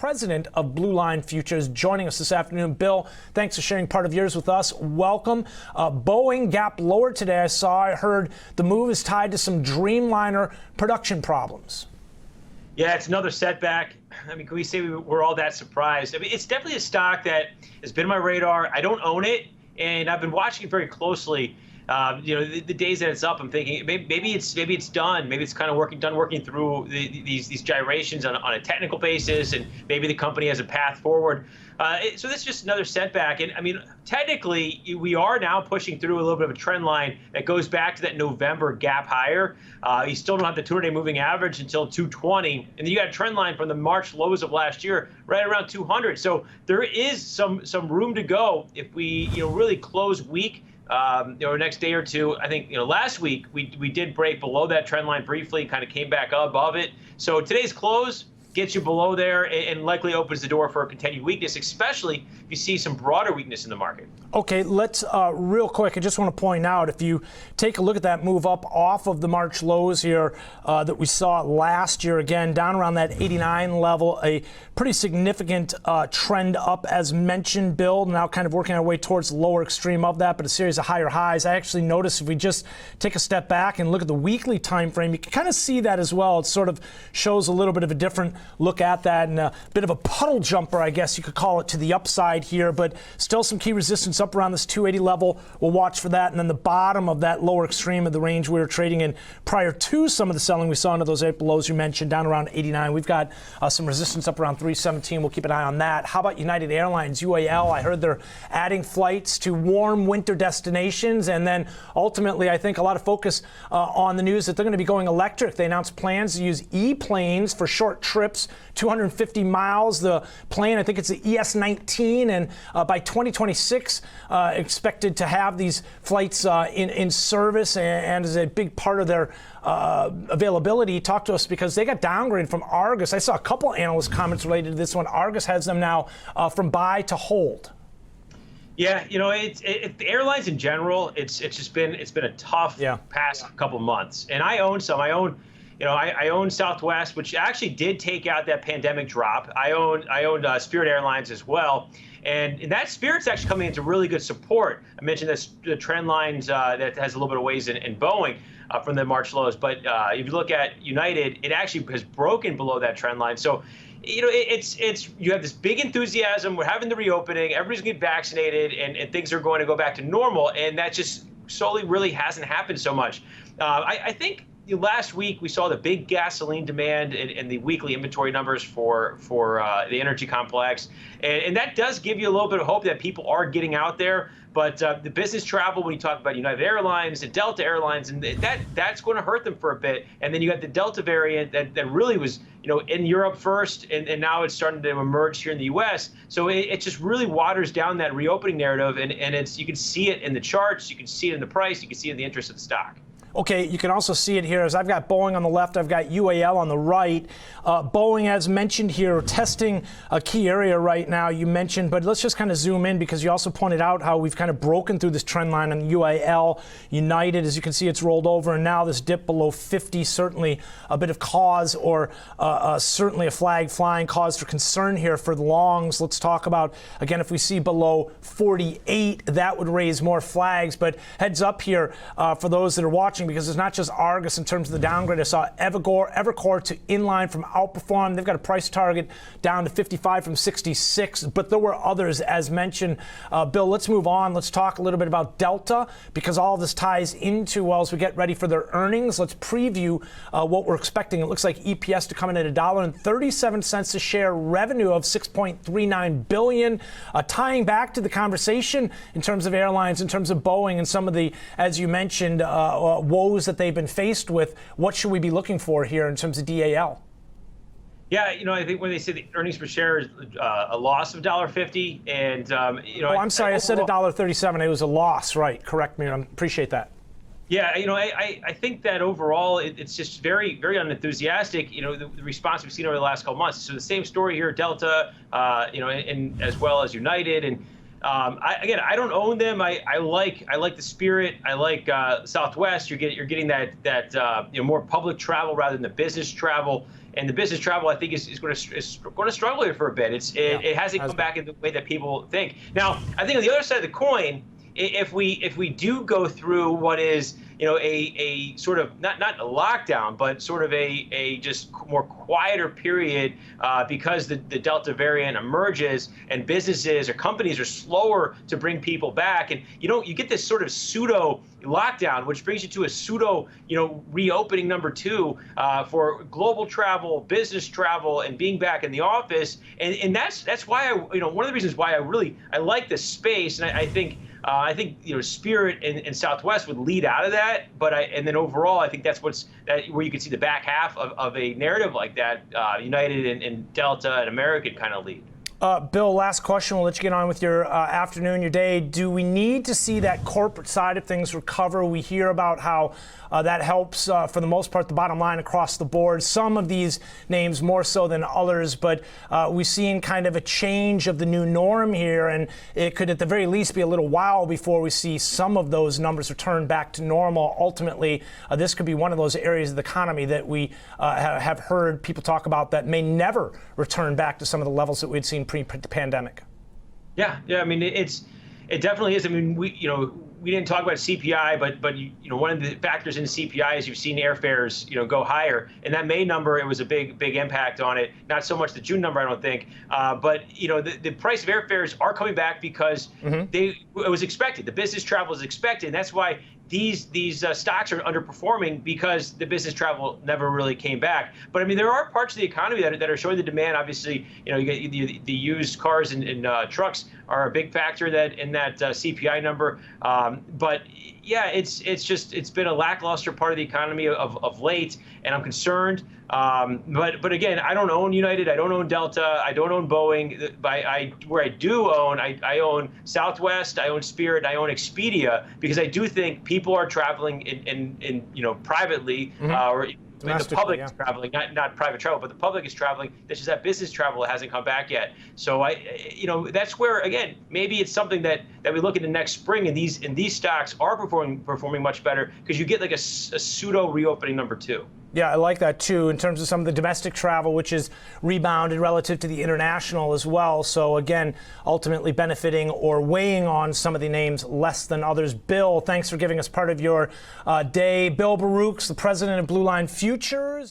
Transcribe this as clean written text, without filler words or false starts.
president of Blue Line Futures, joining us this afternoon. Bill, thanks for sharing part of yours with us. Welcome. Boeing gap lower today. I heard the move is tied to some Dreamliner production problems. Yeah, it's another setback. I mean, can we say we're all that surprised? I mean, it's definitely a stock that has been on my radar. I don't own it, and I've been watching it very closely. The days that it's up, I'm thinking maybe it's done. Maybe it's kind of done working through these gyrations on a technical basis, and maybe the company has a path forward. So this is just another setback. And I mean, technically, we are now pushing through a little bit of a trend line that goes back to that November gap higher. You still don't have the 200-day moving average until 220, and then you got a trend line from the March lows of last year right around 200. So there is some room to go if we really close weak. Next day or two. I think last week we did break below that trend line briefly, kind of came back above it. So today's close gets you below there and likely opens the door for a continued weakness, especially if you see some broader weakness in the market. Okay, let's real quick, I just want to point out, if you take a look at that move up off of the March lows here that we saw last year, again, down around that 89 level, a pretty significant trend up as mentioned, Bill, now kind of working our way towards the lower extreme of that, but a series of higher highs. I actually noticed if we just take a step back and look at the weekly time frame, you can kind of see that as well. It sort of shows a little bit of a different look at that, and a bit of a puddle jumper, I guess you could call it, to the upside here, but still some key resistance up around this 280 level. We'll watch for that, and then the bottom of that lower extreme of the range we were trading in prior to some of the selling we saw into those April lows you mentioned, down around 89. We've got some resistance up around 317. We'll keep an eye on that. How about United Airlines, UAL? I heard they're adding flights to warm winter destinations, and then ultimately I think a lot of focus on the news that they're going to be going electric. They announced plans to use e-planes for short trips, 250 miles. The plane, I think it's the ES-19, and by 2026, expected to have these flights in service and as a big part of their availability. Talk to us, because they got downgraded from Argus. I saw a couple analyst comments related to this one. Argus has them now from buy to hold. Yeah, the airlines in general, it's been a tough past couple of months, and I own some. I own Southwest, which actually did take out that pandemic drop. I owned Spirit Airlines as well. And that Spirit's actually coming into really good support. I mentioned the trend lines that has a little bit of ways in Boeing from the March lows. But if you look at United, it actually has broken below that trend line. So, you have this big enthusiasm. We're having the reopening. Everybody's going to get vaccinated, and things are going to go back to normal. And that just solely really hasn't happened so much. I think last week we saw the big gasoline demand and the weekly inventory numbers for the energy complex, and that does give you a little bit of hope that people are getting out there. But the business travel, when you talk about United Airlines and Delta Airlines, and that's going to hurt them for a bit. And then you got the Delta variant that really was in Europe first, and now it's starting to emerge here in the U.S. So it just really waters down that reopening narrative, and you can see it in the charts, you can see it in the price, you can see it in the interest of the stock. Okay, you can also see it here as I've got Boeing on the left, I've got UAL on the right. Boeing, as mentioned here, testing a key area right now, you mentioned, but let's just kind of zoom in, because you also pointed out how we've kind of broken through this trend line on UAL. United, as you can see, it's rolled over, and now this dip below 50, certainly a bit of cause, or certainly a flag flying, cause for concern here for the longs. Let's talk about, again, if we see below 48, that would raise more flags, but heads up here for those that are watching, because it's not just Argus in terms of the downgrade. I saw Evercore to inline from outperform. They've got a price target down to 55 from 66, but there were others, as mentioned. Bill, let's move on. Let's talk a little bit about Delta, because all of this ties into, well, as we get ready for their earnings. Let's preview what we're expecting. It looks like EPS to come in at $1.37 a share, revenue of $6.39 billion, tying back to the conversation in terms of airlines, in terms of Boeing, and some of the, as you mentioned, woes that they've been faced with. What should we be looking for here in terms of DAL? Yeah, I think when they say the earnings per share is a loss of $1.50, and oh, I'm sorry, I said $1.37. It was a loss, right? Correct me. I appreciate that. Yeah, I think that overall it's just very, very unenthusiastic. The response we've seen over the last couple months. So the same story here, Delta, and as well as United, and I don't own them. I like the Spirit. I like Southwest. You're getting that more public travel rather than the business travel. And the business travel, I think, is going to struggle here for a bit. It hasn't come back in the way that people think. Now, I think on the other side of the coin, if we do go through what is, a sort of not a lockdown, but sort of a just more quieter period because the Delta variant emerges and businesses or companies are slower to bring people back, and you get this sort of pseudo lockdown, which brings you to a pseudo reopening number 2 for global travel, business travel, and being back in the office, and that's why one of the reasons why I like this space, and I think Spirit and Southwest would lead out of that, and then overall I think that's where you can see the back half of a narrative like that. United and Delta and American kind of lead. Bill, last question. We'll let you get on with your afternoon, your day. Do we need to see that corporate side of things recover? We hear about how that helps, for the most part, the bottom line across the board. Some of these names more so than others, but we've seen kind of a change of the new norm here, and it could at the very least be a little while before we see some of those numbers return back to normal. Ultimately, this could be one of those areas of the economy that we have heard people talk about that may never return back to some of the levels that we'd seen pre-pandemic. Yeah. I mean, it definitely is. I mean, we didn't talk about CPI, but one of the factors in CPI is you've seen airfares go higher, and that May number, it was a big impact on it. Not so much the June number, I don't think, but the price of airfares are coming back because it was expected. The business travel is expected, and that's why these stocks are underperforming, because the business travel never really came back. But I mean, there are parts of the economy that are showing the demand. Obviously, you get the used cars and trucks are a big factor in that CPI number. But yeah, it's been a lackluster part of the economy of late, and I'm concerned. But again, I don't own United, I don't own Delta, I don't own Boeing. Where I do own, I own Southwest, I own Spirit, I own Expedia, because I do think people are traveling in privately, or the public is traveling, not private travel, but the public is traveling. It's just that business travel hasn't come back yet. So that's where, again, maybe it's something that we look into next spring, and these stocks are performing much better, because you get like a pseudo reopening number 2. Yeah, I like that too, in terms of some of the domestic travel, which is rebounded relative to the international as well. So again, ultimately benefiting or weighing on some of the names less than others. Bill, thanks for giving us part of your day. Bill Baruch, the president of Blue Line Futures.